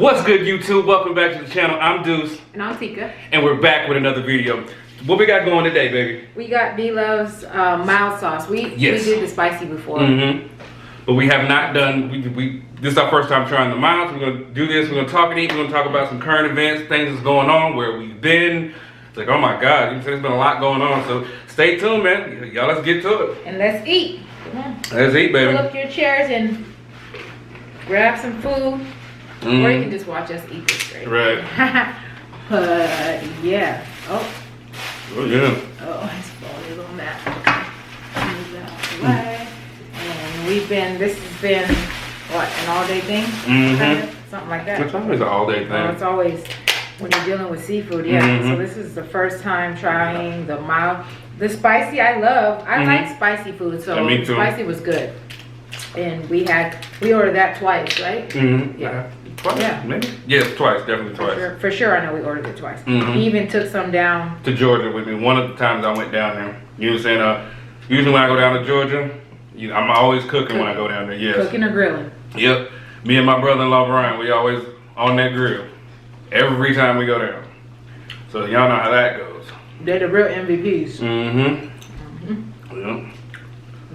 What's good, YouTube? Welcome back to the channel. I'm Deuce. And I'm Tika. And we're back with another video. What we got going today, baby? We got Blove's mild sauce. We did the spicy before. But we have not done, this is our first time trying the mild. So we're going to do this. We're going to talk and eat. We're going to talk about some current events, things that's going on, where we've been. It's like, oh my God, there's been a lot going on. So stay tuned, man. Y'all, let's get to it. And let's eat. Come on. Let's eat, baby. Pull up your chairs and grab some food. Or you can just watch us eat this straight. Right. But yeah. Oh yeah. Oh, it's falling on that. Move that out the way. And this has been, what, an all-day thing? Kind of? Something like that. It's always an all-day thing. It's always, when you're dealing with seafood, yeah. So this is the first time trying the mild. The spicy I love. I like spicy food, so me too. Spicy was good. And we ordered that twice, right? Yeah. Twice? Yeah. Maybe? Yes, twice. Definitely twice. For sure, I know we ordered it twice. He even took some down to Georgia with me. One of the times I went down there. You know what I'm saying? Usually when I go down to Georgia, I'm always cooking when I go down there. Yes. Cooking or grilling. Yep. Me and my brother-in-law Brian, we always on that grill every time we go down. So y'all know how that goes. They're the real MVPs. Yep.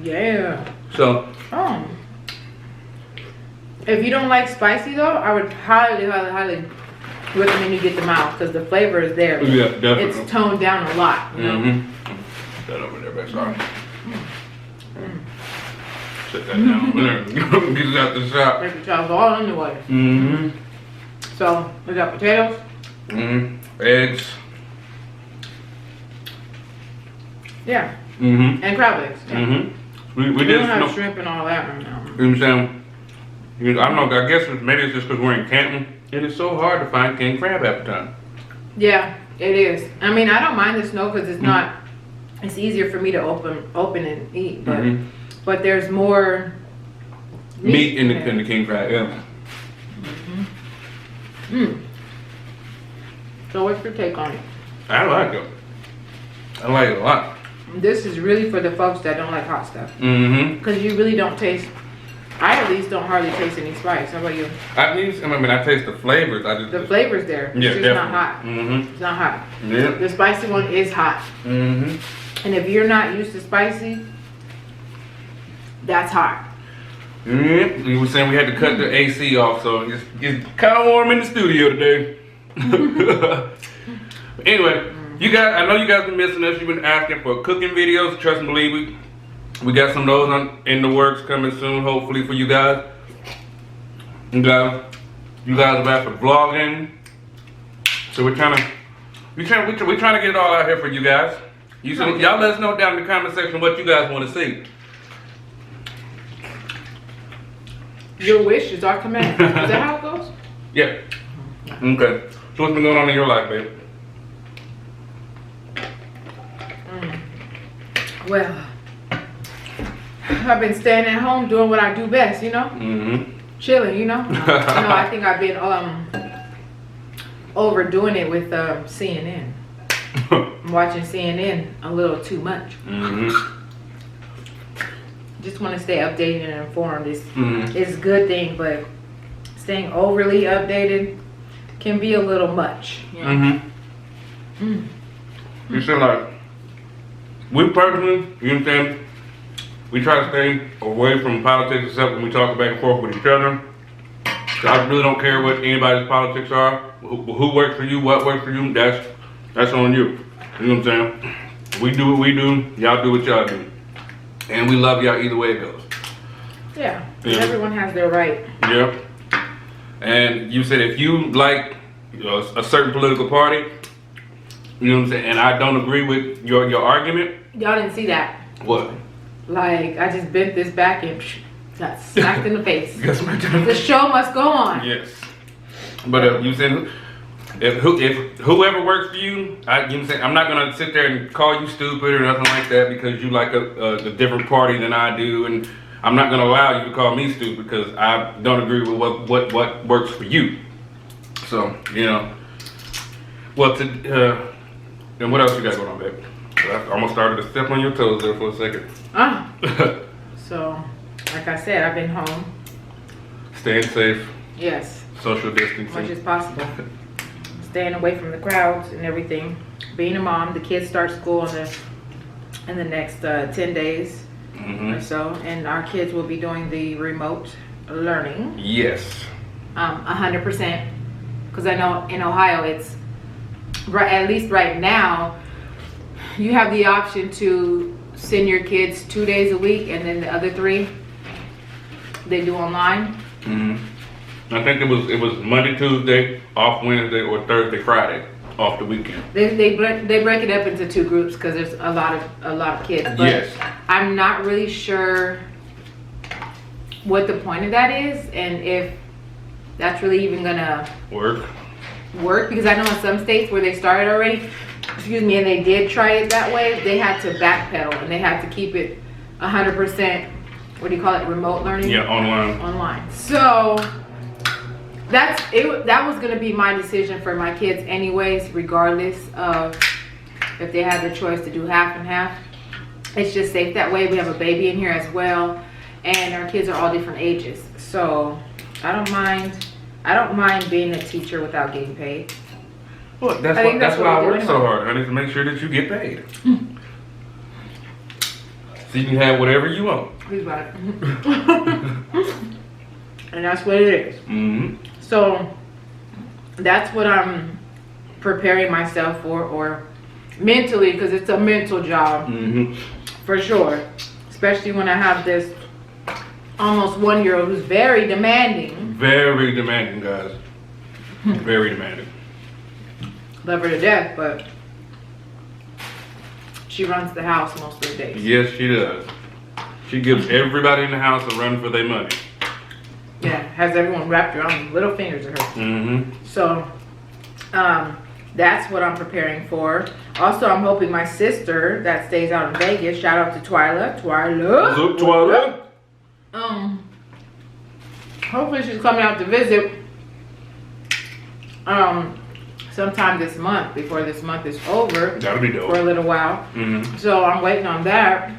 Yeah. So. If you don't like spicy though, I would highly recommend you get the mild because the flavor is there. Yeah, definitely. It's toned down a lot. You know? That over there, back. Sorry. Set that down over there. Get it out the shop. Make the chops all in the way. So we got potatoes. Eggs. Yeah. And crab eggs. Yeah. We don't did have shrimp and all that right now. You know what I'm saying? I don't know, I guess maybe it's just because we're in Canton. It is so hard to find king crab half the time. Yeah, it is. I mean, I don't mind the snow because it's not, it's easier for me to open and eat. But there's more meat in the king crab, yeah. So what's your take on it? I like it. I like it a lot. This is really for the folks that don't like hot stuff. Because you really don't taste, I at least don't hardly taste any spice. How about you? I taste the flavors. The flavor's there. It's just not hot. It's not hot. Yeah. The spicy one is hot. And if you're not used to spicy, that's hot. You were saying we had to cut the AC off, so it's kind of warm in the studio today. Anyway, you guys, I know you guys been missing us. You've been asking for cooking videos. Trust and believe we got some of those in the works coming soon, hopefully for you guys. You guys have asked for vlogging, so we're trying to get it all out here for you guys. Y'all let us know down in the comment section what you guys want to see. Your wish is our command. Is that how it goes? Yeah. Okay. So what's been going on in your life, babe? Well, I've been staying at home doing what I do best, you know? Chilling, you know? I think I've been overdoing it with CNN. I'm watching CNN a little too much. Just want to stay updated and informed. It's a good thing, but staying overly updated can be a little much. You know? You said like, we personally, you know what I'm saying, we try to stay away from politics except when we talk back and forth with each other. So I really don't care what anybody's politics are. Who works for you, what works for you, that's on you. You know what I'm saying? We do what we do, y'all do what y'all do. And we love y'all either way it goes. Yeah, everyone has their right. Yep. And you said if you like a certain political party, you know what I'm saying, and I don't agree with your argument. Y'all didn't see that. What? Like, I just bent this back and got smacked in the face. The The show must go on. Yes. But you said if whoever works for you, you know what I'm saying, I'm not gonna sit there and call you stupid or nothing like that because you like a different party than I do, and I'm not gonna allow you to call me stupid because I don't agree with what works for you. So you know. Well, and what else you got going on, babe? I almost started to step on your toes there for a second. So, like I said, I've been home. Staying safe. Yes. social distancing. as much as possible. Staying away from the crowds and everything. Being a mom, the kids start school in the next 10 days or so, and our kids will be doing the remote learning. Yes. 100%, because I know in Ohio it's right, at least right now, you have the option to send your kids 2 days a week, and then the other 3 they do online. I think it was Monday, Tuesday, off Wednesday, or Thursday, Friday, off the weekend. They break it up into 2 groups because there's a lot of kids. But Yes. I'm not really sure what the point of that is, and if that's really even gonna Work. because I know in some states where they started already, excuse me, and they did try it that way, they had to backpedal and they had to keep it 100%, what do you call it, remote learning? Yeah, online. Online. So that's it. That was gonna be my decision for my kids anyways, regardless of if they had the choice to do half and half. It's just safe that way. We have a baby in here as well, and our kids are all different ages. So I don't mind being a teacher without getting paid. Well, that's that's why I what we work do so anyway. hard, honey, to make sure that you get paid. So you can have whatever you want. He's right. And that's what it is. So that's what I'm preparing myself for, or mentally, because it's a mental job for sure. Especially when I have this almost 1-year-old who's very demanding. Very demanding, guys. Very demanding. Love her to death, but she runs the house most of the days. Yes, she does. She gives everybody in the house a run for their money. Yeah, has everyone wrapped around the little fingers of her. So that's what I'm preparing for. Also, I'm hoping my sister that stays out in Vegas, shout out to Twyla. What's up, Twyla? Hopefully she's coming out to visit sometime this month, before this month is over. That'll be dope. For a little while. So I'm waiting on that.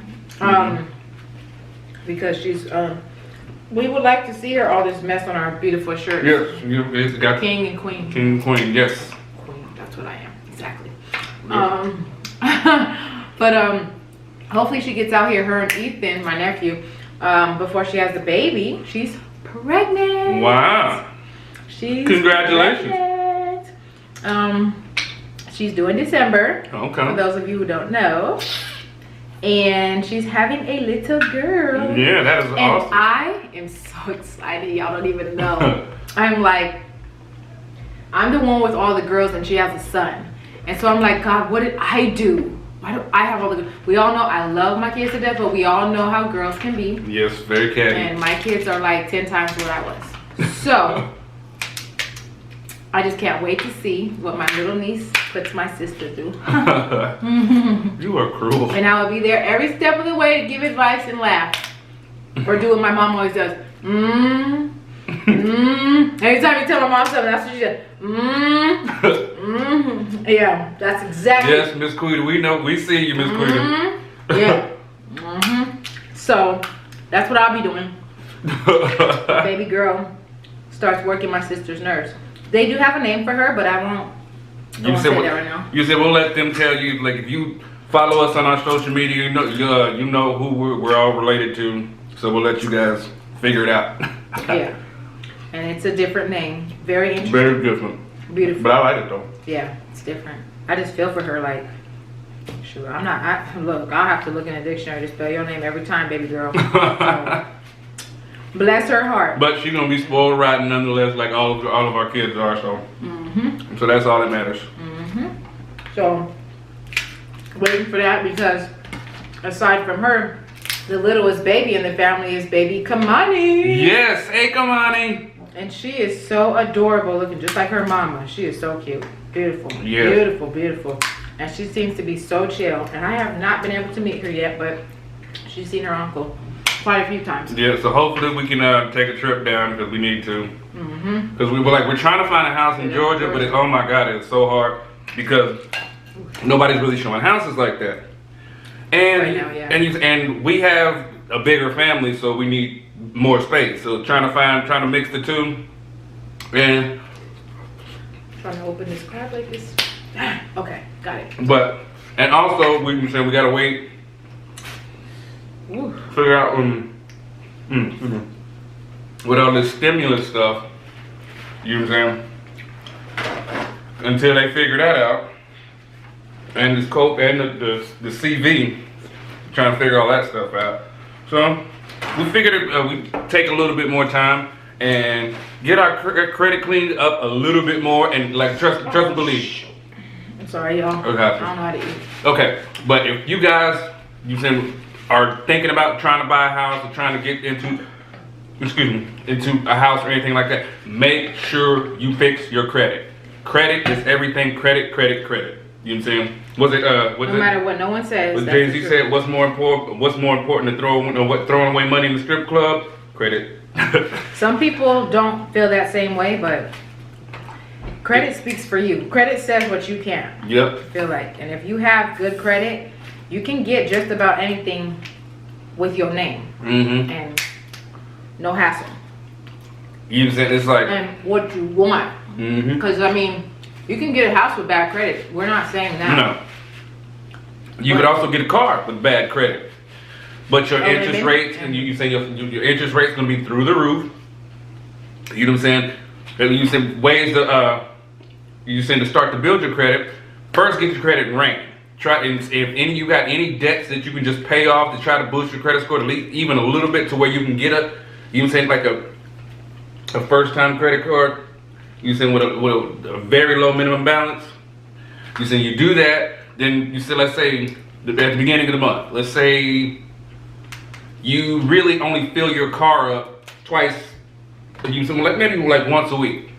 Because she's we would like to see her all this mess on our beautiful shirts. Yes, it's got King and Queen. King and Queen, yes. Queen, that's what I am, exactly. Yep. But hopefully she gets out here, her and Ethan, my nephew, before she has the baby. She's pregnant. Wow. She's Congratulations. pregnant. She's due in December. For Okay. those of you who don't know. And she's having a little girl. Yeah, that is And awesome. I am so excited. Y'all don't even know. I'm like, I'm the one with all the girls and she has a son. And so I'm like, God, what did I do? Why do I have all the, we all know I love my kids to death, but we all know how girls can be. Yes, very catty. And my kids are like 10 times what I was. So I just can't wait to see what my little niece puts my sister through. You are cruel. And I will be there every step of the way to give advice and laugh. Or do what my mom always does. Every time you tell my mom something, that's what she does. Yeah, that's exactly. Yes, Miss Quita, we know, we see you, Miss Quita. Yeah. So that's what I'll be doing. Baby girl starts working my sister's nerves. They do have a name for her, but I won't. You said, say that right now. You said we'll let them tell you, like, if you follow us on our social media, you know who we're all related to. So we'll let you guys figure it out. Yeah. And it's a different name. Very interesting. Very different. Beautiful. But I like it though. Yeah, it's different. I just feel for her, like, shoot, look, I'll have to look in a dictionary to spell your name every time, baby girl. So, bless her heart. But she's gonna be spoiled rotten nonetheless, like all of our kids are. So, so that's all that matters. So, waiting for that, because aside from her, the littlest baby in the family is baby Kamani. Yes, hey Kamani. And she is so adorable looking, just like her mama. She is so cute. Beautiful. Yeah. Beautiful, beautiful. And she seems to be so chill. And I have not been able to meet her yet, but she's seen her uncle quite a few times. Yeah, so hopefully we can take a trip down, because we need to. Because we're trying to find a house in Georgia, but oh my God, it's so hard because nobody's really showing houses like that. And Right now, yeah. and we have a bigger family, so we need more space. So trying to mix the two, And trying to open this crab like this. Okay, got it. and also we gotta wait. Ooh. Figure out with all this stimulus stuff. You know what I'm saying? Until they figure that out, and this coke and the CV, trying to figure all that stuff out. So we figured we take a little bit more time and get our credit cleaned up a little bit more, and like trust and believe. I'm sorry, y'all. Okay. I don't know how to eat. Okay, but if you guys are thinking about trying to buy a house or trying to get into a house or anything like that, make sure you fix your credit. Credit is everything. Credit. You know what I'm saying? No matter what no one says. What Jay-Z said, what's more important to throwing away money in the strip club? Credit. Some people don't feel that same way, but credit speaks for you. Credit says what you can. Yep. Feel like, and if you have good credit, you can get just about anything with your name and no hassle. You know what I'm saying? It's like and what you want. Because I mean, you can get a house with bad credit. We're not saying that. No. You could also get a car with bad credit, but your interest rates and you say your interest rate's gonna be through the roof. You know what I'm saying? You said ways to to start to build your credit. First, get your credit ranked. Try and if you got any debts that you can just pay off to try to boost your credit score at least even a little bit to where you can get like a first time credit card. You saying with a very low minimum balance. You saying you do that, then you say let's say at the beginning of the month, let's say you really only fill your car up twice. You say maybe like once a week.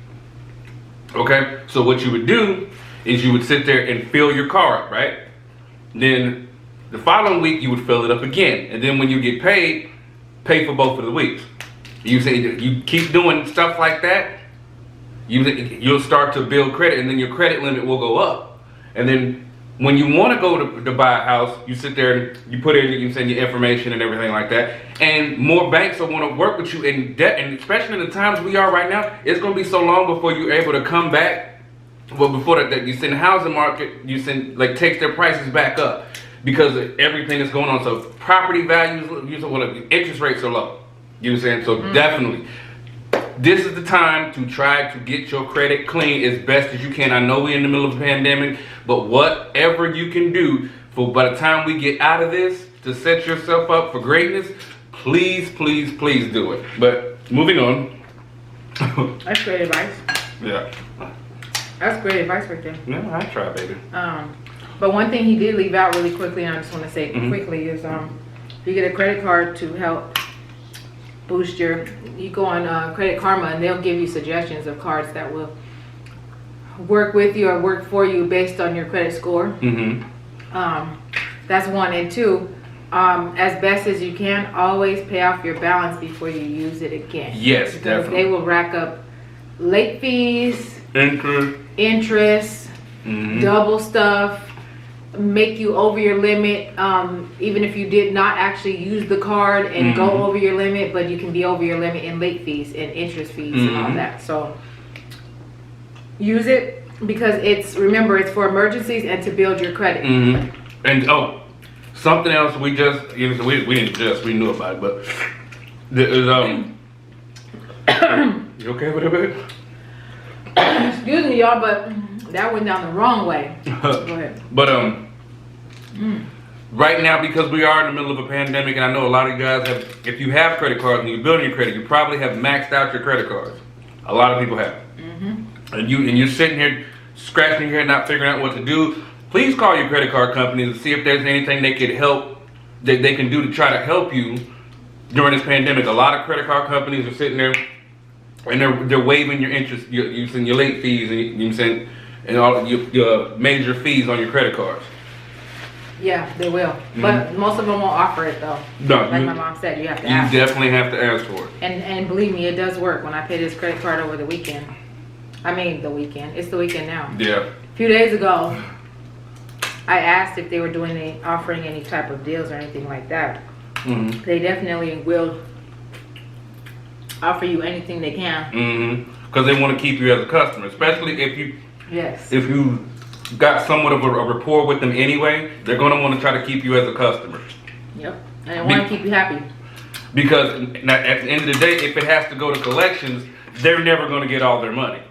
Okay, so what you would do is you would sit there and fill your car up, right? Then the following week you would fill it up again, and then when you get paid, pay for both of the weeks. You say you keep doing stuff like that. You'll start to build credit, and then your credit limit will go up. And then when you want to go to buy a house, you sit there and you put in, you send your information and everything like that. And more banks will want to work with you in debt, and especially in the times we are right now, it's going to be so long before you're able to come back. Well, before that, you send the housing market, takes their prices back up because everything is going on. So property values, interest rates are low. You know what I'm saying? So definitely. This is the time to try to get your credit clean as best as you can. I know we're in the middle of a pandemic, but whatever you can do for by the time we get out of this to set yourself up for greatness, please, please, please do it. But moving on. That's great advice. Yeah. That's great advice right there. Yeah, I try, baby. But one thing he did leave out really quickly, and I just want to say quickly, is if you get a credit card to help boost you go on Credit Karma and they'll give you suggestions of cards that will work with you or work for you based on your credit score. That's one. And two, as best as you can, always pay off your balance before you use it again. Yes, because definitely. They will rack up late fees, interest, double stuff, make you over your limit, even if you did not actually use the card and go over your limit, but you can be over your limit in late fees and interest fees and all that. So use it because remember it's for emergencies and to build your credit. And something else we knew about it, but there's you okay with it, babe? Excuse me, y'all, but that went down the wrong way. Go ahead. But right now, because we are in the middle of a pandemic, and I know a lot of you guys have, if you have credit cards and you're building your credit, you probably have maxed out your credit cards. A lot of people have. And you're sitting here scratching your head, not figuring out what to do. Please call your credit card companies and see if there's anything they could help, that they can do to try to help you during this pandemic. A lot of credit card companies are sitting there and they're waiving your interest, your late fees, and you know what I'm saying, and all your major fees on your credit cards. Yeah, they will. But most of them won't offer it though. No, like my mom said, you have to ask. You definitely have to ask for it. And believe me, it does work. When I paid this credit card over the weekend. I mean the weekend. It's the weekend now. Yeah. A few days ago, I asked if they were offering any type of deals or anything like that. They definitely will offer you anything they can. because they want to keep you as a customer, especially if you Yes. if you got somewhat of a rapport with them anyway. They're going to want to try to keep you as a customer. Yep. And they want to keep you happy. Because at the end of the day, if it has to go to collections, they're never going to get all their money.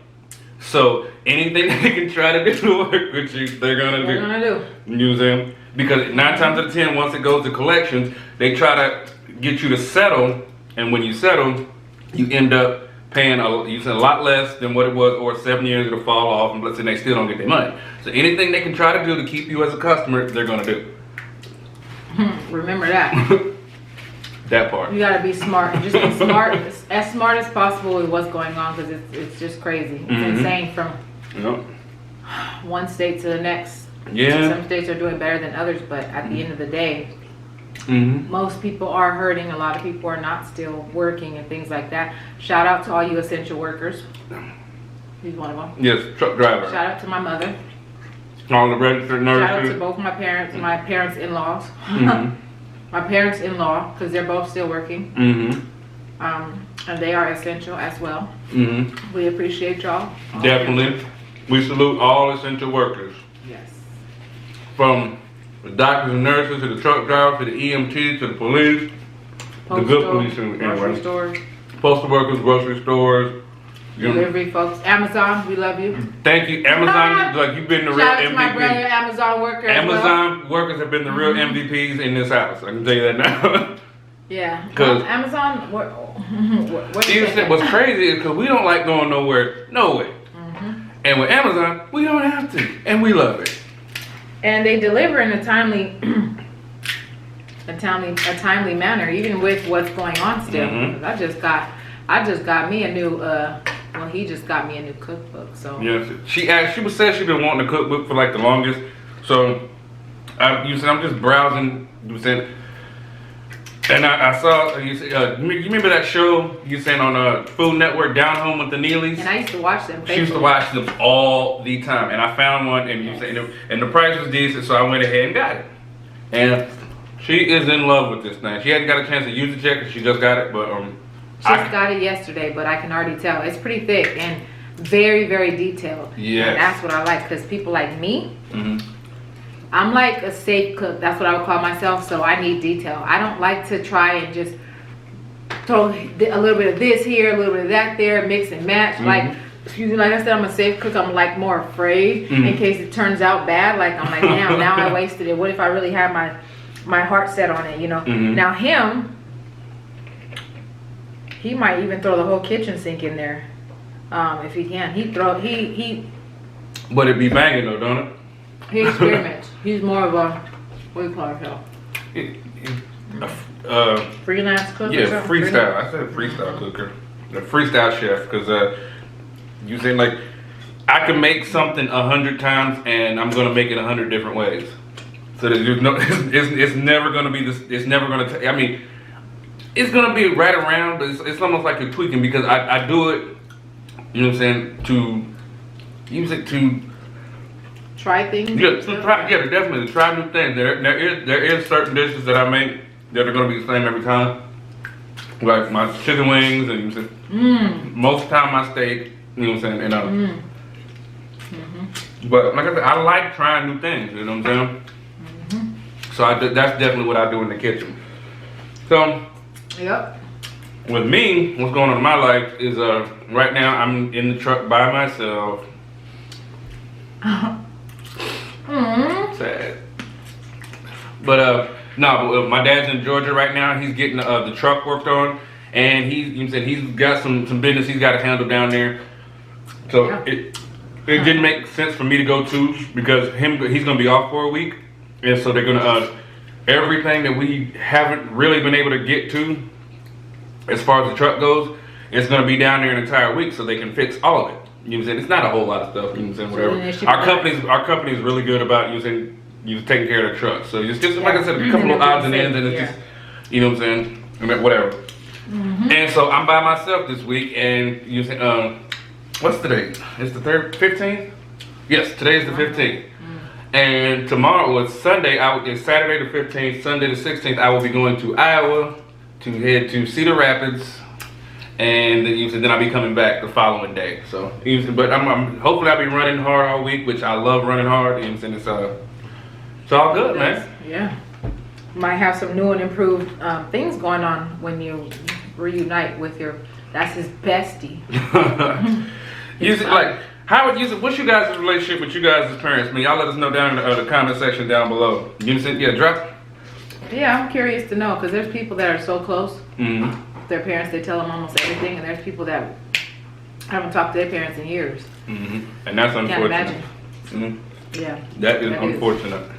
So anything they can try to do to work with you, they're going to do. They're going to do. You know what I'm saying? Because 9 times out of 10, once it goes to collections, they try to get you to settle, and when you settle, you end up paying a lot less than what it was, or 7 years it'll fall off, and let's say they still don't get their money. So anything they can try to do to keep you as a customer, they're going to do. Remember that. That part. You gotta be smart. Just be smart, as smart as possible with what's going on, because it's just crazy. It's insane from one state to the next. Yeah. Some states are doing better than others, but at the end of the day, most people are hurting. A lot of people are not still working and things like that. Shout out to all you essential workers. He's one of them. Yes, truck driver. Shout out to my mother. All the registered nurses. Shout out to both my parents and my parents-in-laws. My parents-in-law, because they're both still working. And they are essential as well. We appreciate y'all. Definitely. We salute all essential workers. Yes. From the doctors and nurses to the truck drivers to the EMT to the police. The good police anyway. Grocery stores. Postal workers, grocery stores. Delivery folks. Amazon, we love you. Thank you. Amazon, like you've been the real Shout out MVP. to my brother, Amazon worker. Amazon workers have been the real MVPs in this house. I can tell you that now. Yeah. Because Amazon, what what's crazy is because we don't like going nowhere. And with Amazon, we don't have to, and we love it. And they deliver in a timely manner, even with what's going on still. I just got me a new. He just got me a new cookbook. So yes, she said she's been wanting a cookbook for like the longest. So I'm just browsing. You said. And I saw, you remember that show you said on Food Network, Down Home with the Neelys? And I used to watch them. She used to watch them all the time. And I found one, and and the price was decent, so I went ahead and got it. And she is in love with this thing. She hadn't got a chance to use it yet because she just got it, but just got it yesterday, but I can already tell. It's pretty thick and very, very detailed. Yes. And that's what I like, because people like me, I'm like a safe cook. That's what I would call myself. So I need detail. I don't like to try and just throw a little bit of this here, a little bit of that there, mix and match. Like I said, I'm a safe cook. I'm like more afraid in case it turns out bad. Like I'm like, damn, now I wasted it. What if I really had my heart set on it? You know. Now he might even throw the whole kitchen sink in there, if he can. But it be banging though, don't it? He experiments. He's more of a, what do you call it? Freelance cook? Yeah, freestyle. I said freestyle cooker. The freestyle chef, because you saying like, I can make something 100 times and I'm gonna make it 100 different ways. So there's no, it's never gonna be this. It's never gonna. I mean, it's gonna be right around, but it's almost like you're tweaking because I do it. You know what I'm saying? To use it to. Try things. Definitely to try new things. There is certain dishes that I make that are gonna be the same every time. Like my chicken wings and most of the time my steak. You know what I'm saying? But like I said, I like trying new things. You know what I'm saying? So that's definitely what I do in the kitchen. So with me, what's going on in my life is right now I'm in the truck by myself. Sad. But my dad's in Georgia right now. He's getting the truck worked on, and he's got some business he's got to handle down there. So it didn't make sense for me to go to because he's gonna be off for a week, and so they're gonna everything that we haven't really been able to get to as far as the truck goes, it's gonna be down there an entire week so they can fix all of it. You know what I'm saying? It's not a whole lot of stuff. You know what I'm saying? Whatever. Our company is really good about taking care of the truck. So it's just like I said, a couple of odds and ends, and it's just, you know what I'm saying? I mean, whatever. And so I'm by myself this week, and you say, what's today? It's the 15th? Yes, today is the 15th. And tomorrow is Sunday. It's Saturday the 15th. Sunday the 16th. I will be going to Iowa to head to Cedar Rapids and then I'll be coming back the following day. So, but I'm hopefully I'll be running hard all week, which I love running hard. You know what I'm saying? It's all good, man. Yeah. Might have some new and improved things going on when you reunite with that's his bestie. What's you guys' relationship with you guys as parents? Y'all let us know down in the comment section down below. You understand? Yeah, drop. Yeah, I'm curious to know because there's people that are so close. Mm-hmm. Their parents, they tell them almost everything, and there's people that haven't talked to their parents in years. Mm-hmm. And that's unfortunate. Can't imagine. Mm-hmm. Yeah. That is unfortunate.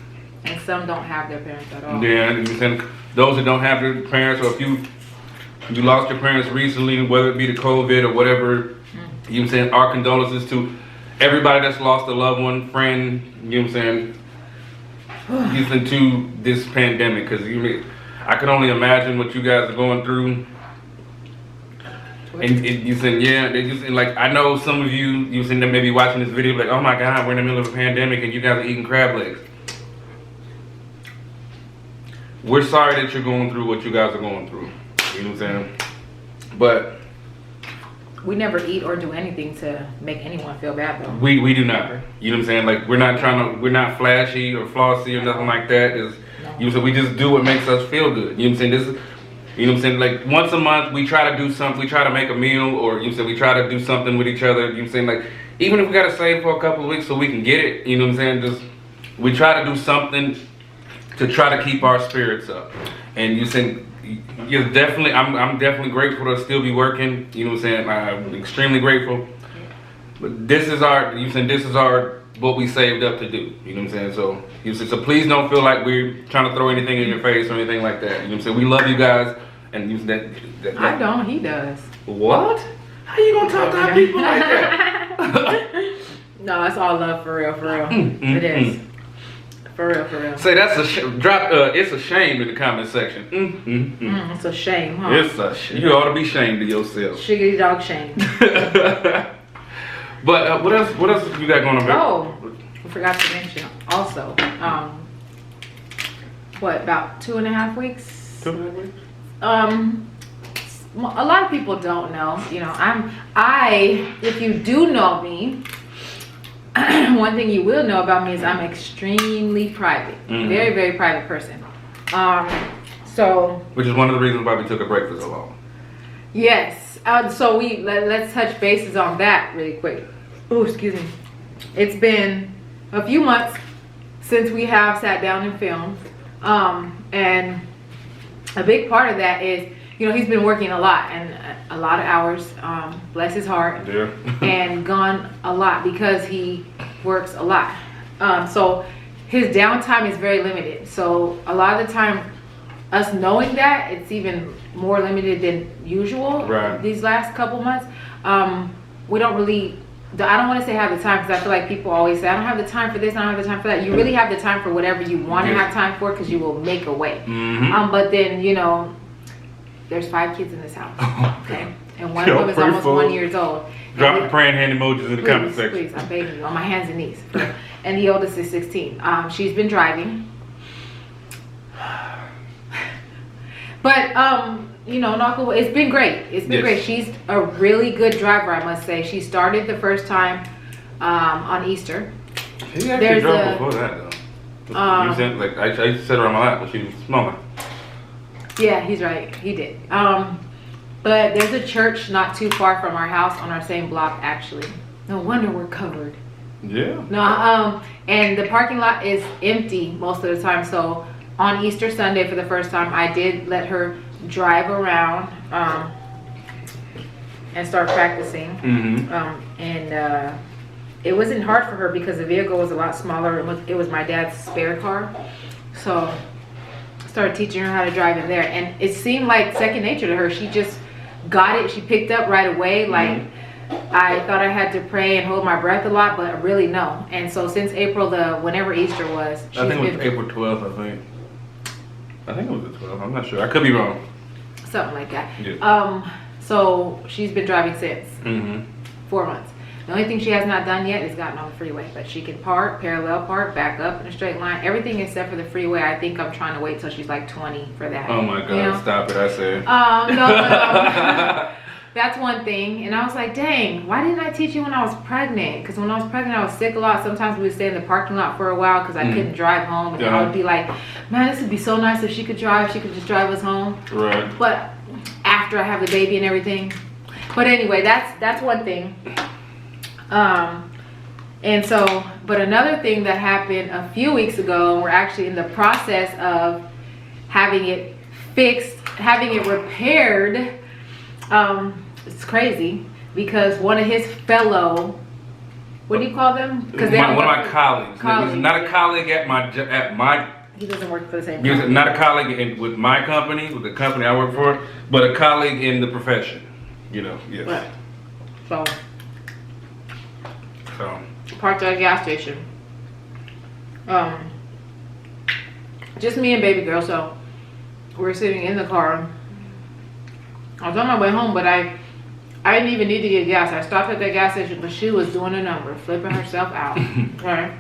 And some don't have their parents at all. Yeah, and those that don't have their parents, or if you lost your parents recently, whether it be the COVID or whatever, you know what I'm saying, our condolences to everybody that's lost a loved one, friend, you know what I'm saying, using to this pandemic, because I can only imagine what you guys are going through. And you said, yeah, like, I know some of you said that maybe watching this video, like, oh my God, we're in the middle of a pandemic and you guys are eating crab legs. We're sorry that you're going through what you guys are going through. You know what I'm saying? But we never eat or do anything to make anyone feel bad, though. We do not. You know what I'm saying? Like, we're not flashy or flossy or nothing like that. You know, so we just do what makes us feel good. You know what I'm saying? You know what I'm saying? Like, once a month, we try to do something. We try to make a meal, or you know, we try to do something with each other. You know what I'm saying? Like, even if we gotta save for a couple of weeks so we can get it. You know what I'm saying? We try to do something to try to keep our spirits up. And you saying, you're definitely, I'm definitely grateful to still be working. You know what I'm saying? I'm extremely grateful. But this is what we saved up to do. You know what I'm saying? So please don't feel like we're trying to throw anything in your face or anything like that. You know what I'm saying? We love you guys. And I don't, he does. What? How you gonna talk to our people like that? No, it's all love, for real, for real. It is. For real, for real. Say that's it's a shame in the comment section. It's a shame, huh? You ought to be ashamed of yourself. Shiggity dog shame. But what else you got going on? Oh, I forgot to mention also. About 2.5 weeks? 2.5 weeks? A lot of people don't know. You know, if you do know me, one thing you will know about me is I'm extremely private. Very, very private person. Which is one of the reasons why we took a break for so long. Yes. So let's touch bases on that really quick. Oh, excuse me. It's been a few months since we have sat down and filmed. And a big part of that is, you know, he's been working a lot and a lot of hours, bless his heart, yeah. and gone a lot because he works a lot. So his downtime is very limited. So a lot of the time, us knowing that, it's even more limited than usual. Right. These last couple months. We don't really, I don't want to say have the time, because I feel like people always say, I don't have the time for this, I don't have the time for that. You really have the time for whatever you want to have time for, because you will make a way. But then, you know, there's 5 kids in this house, okay? And one of them is almost 1 year old. Drop the praying hand emojis in the comment section. Please, I'm begging you, on my hands and knees. And the oldest is 16. She's been driving. But, you know, it's been great. It's been great. She's a really good driver, I must say. She started the first time on Easter. She actually drove before that, though. You said, like, I used to sit her on my lap when she was smaller. Yeah, he's right. He did. But there's a church not too far from our house on our same block, actually. No wonder we're covered. Yeah. No, and the parking lot is empty most of the time. So on Easter Sunday, for the first time, I did let her drive around and start practicing. And it wasn't hard for her because the vehicle was a lot smaller. It was my dad's spare car. So I started teaching her how to drive in there. And it seemed like second nature to her. She just got it. She picked up right away. Like, I thought I had to pray and hold my breath a lot, but really no. And so since April, whenever Easter was, I think it was April 12th, I think it was the 12th. I'm not sure. I could be wrong. Something like that. Yeah. So she's been driving since 4 months. The only thing she has not done yet is gotten on the freeway, but she can park, parallel park, back up in a straight line, everything except for the freeway. I think I'm trying to wait till she's like 20 for that. Oh my God, you know? Stop it, I said. No. That's one thing. And I was like, dang, why didn't I teach you when I was pregnant? Because when I was pregnant, I was sick a lot. Sometimes we would stay in the parking lot for a while because I couldn't drive home. And I would be like, man, this would be so nice if she could drive. She could just drive us home. Right. But after I have the baby and everything. But anyway, that's one thing. And so, but another thing that happened a few weeks ago, we're actually in the process of having it fixed, having it repaired. It's crazy because one of his fellow, what do you call them? Because one of my colleagues. He's not a colleague at my. He doesn't work for the same. He's not a colleague with my company, with the company I work for, but a colleague in the profession. You know, yes. Right. So. So. Parked at a gas station. Just me and baby girl. So we're sitting in the car. I was on my way home, but I didn't even need to get gas. I stopped at that gas station, but she was doing a number, flipping herself out, right?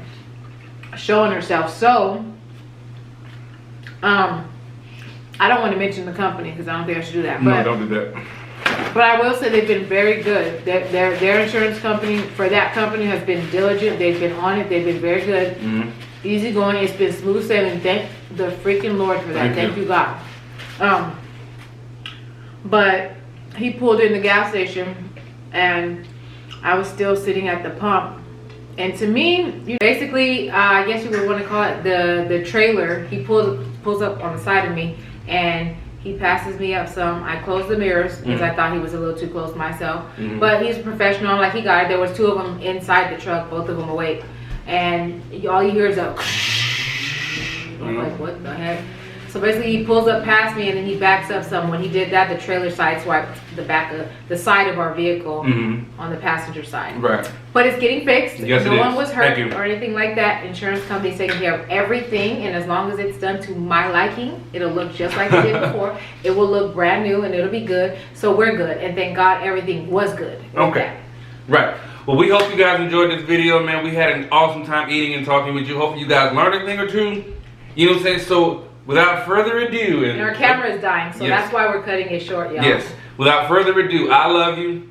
Showing herself. So, I don't want to mention the company because I don't think I should do that. But, no, don't do that. But I will say they've been very good. Their insurance company, for that company, has been diligent. They've been on it. They've been very good. Easy going. It's been smooth sailing. Thank the freaking Lord for that. Thank you, God. But he pulled in the gas station and I was still sitting at the pump. And to me, basically, I guess you would want to call it the trailer. He pulls up on the side of me and he passes me up some. I closed the mirrors because I thought he was a little too close myself. But he's a professional, like he got it. There was two of them inside the truck, both of them awake. And all you hear is a I'm like, what the heck? So basically he pulls up past me and then he backs up some. When he did that, the trailer sideswiped the side of our vehicle on the passenger side. Right. But it's getting fixed. Yes, no one was hurt or anything like that. Insurance company's taking care of everything, and as long as it's done to my liking, it'll look just like it did before. It will look brand new and it'll be good. So we're good, and thank God everything was good. Okay. Right. Well, we hope you guys enjoyed this video, man. We had an awesome time eating and talking with you. Hopefully you guys learned a thing or two. You know what I'm saying? So without further ado, and our camera is dying, so that's why we're cutting it short, y'all. Yes. Without further ado, I love you.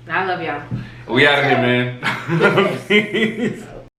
I love y'all. We out of here, man. Peace.